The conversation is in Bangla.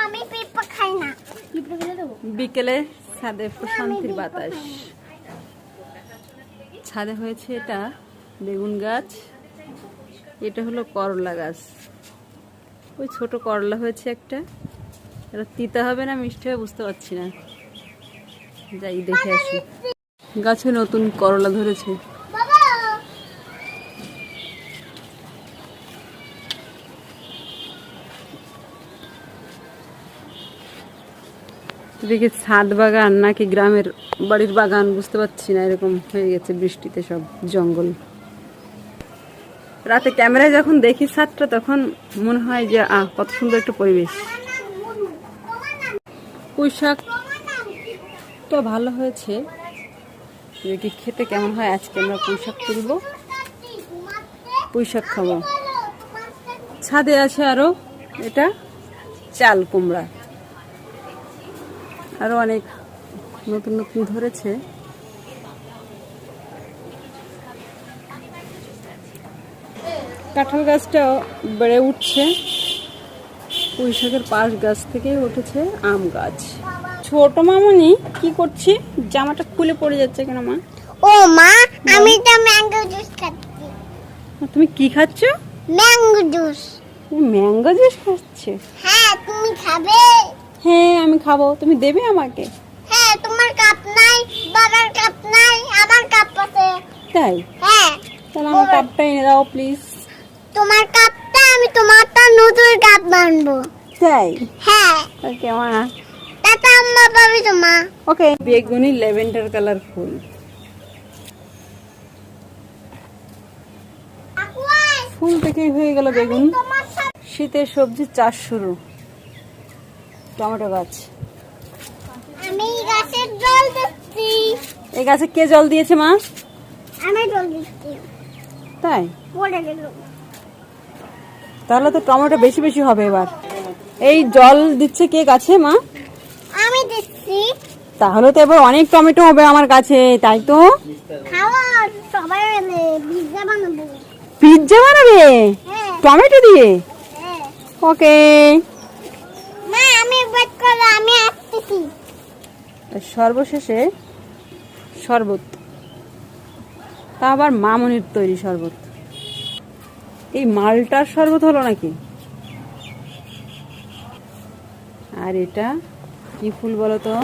আমি পিঁপড়া খাই না। বিকেলে ছাদে প্রশান্তির বাতাস। ছাদে হয়েছে এটা বেগুন গাছ, এটা হলো করলা গাছ। ওই ছোট করলা হয়েছে একটা, এটা তিতা হবে না মিষ্টি হবে বুঝতে পারছি না, যাই দেখে আসি। গাছে নতুন করলা ধরেছে। এদিকে ছাদ বাগান নাকি গ্রামের বাড়ির বাগান বুঝতে পারছি না, এরকম হয়ে গেছে বৃষ্টিতে সব জঙ্গল। রাতে ক্যামেরায় যখন দেখি ছাদটা তখন মনে হয় যে কত সুন্দর একটা পরিবেশ। পুঁই শাক তো ভালো হয়েছে, দেখি খেতে কেমন হয়। আজকে আমরা পুঁই শাক তুলবো, পুঁই শাক খাবো। ছাদে আছে আরো এটা চাল কুমড়া, আরো অনেক নতুন নতুন ধরেছে। কাঁঠাল গাছটাও বেড়ে উঠছে। পুঁই শাকের পাশ গাছ থেকে উঠেছে আম গাছ। ছোট মামুনি কি করছি? জামাটা খুলে পড়ে যাচ্ছে কেন মা? ও মা, আমি তো ম্যাঙ্গো জুস খাচ্ছি। তুমি কি খাচ্ছ? Mango juice. ম্যাঙ্গো জুস খাচ্ছে? হ্যাঁ, তুমি খাবে? হ্যাঁ আমি খাবো, তুমি দেবে আমাকে? হ্যাঁ, তোমার কাপ নাই, বাবার কাপ নাই, আমার কাপ আছে। তাই? হ্যাঁ। তাহলে আমার কাপটা এনে দাও প্লিজ। তোমার কাপটা আমি তোমারটা নতুন কাপ বানবো। তাই? হ্যাঁ। ওকে মা। টাটা আম্মা, পাবি তো মা। ওকে। বেগুনি ল্যাভেন্ডার কালার ফুল। ফুল থেকেই হয়ে গেল বেগুন। শীতের সবজির চাষ শুরু। টমেটো গাছ। আমি গাছের জল দিচ্ছি। এই গাছে কে জল দিয়েছে মা? আমি জল দিচ্ছি। তাই? পড়ে গেল। তাহলে তো টমেটো বেশি বেশি হবে এবার। এই জল দিচ্ছে কে গাছে মা? আমি দিচ্ছি। তাহলে তো এবার অনেক টমেটো হবে আমার কাছে, তাই তো? খাওয়া সবাই পিৎজা বানাবো। পিৎজা বানাবে হ্যাঁ। টমেটো দিয়ে? হ্যাঁ। ওকে। মা, আমি ওয়েট করো, আমি আসতেছি। সর্বশেষে শরবত, তা আবার মামনির তৈরি শরবত। এই মালটার শরবত হলো নাকি? আর এটা কি ফুল বলো তো?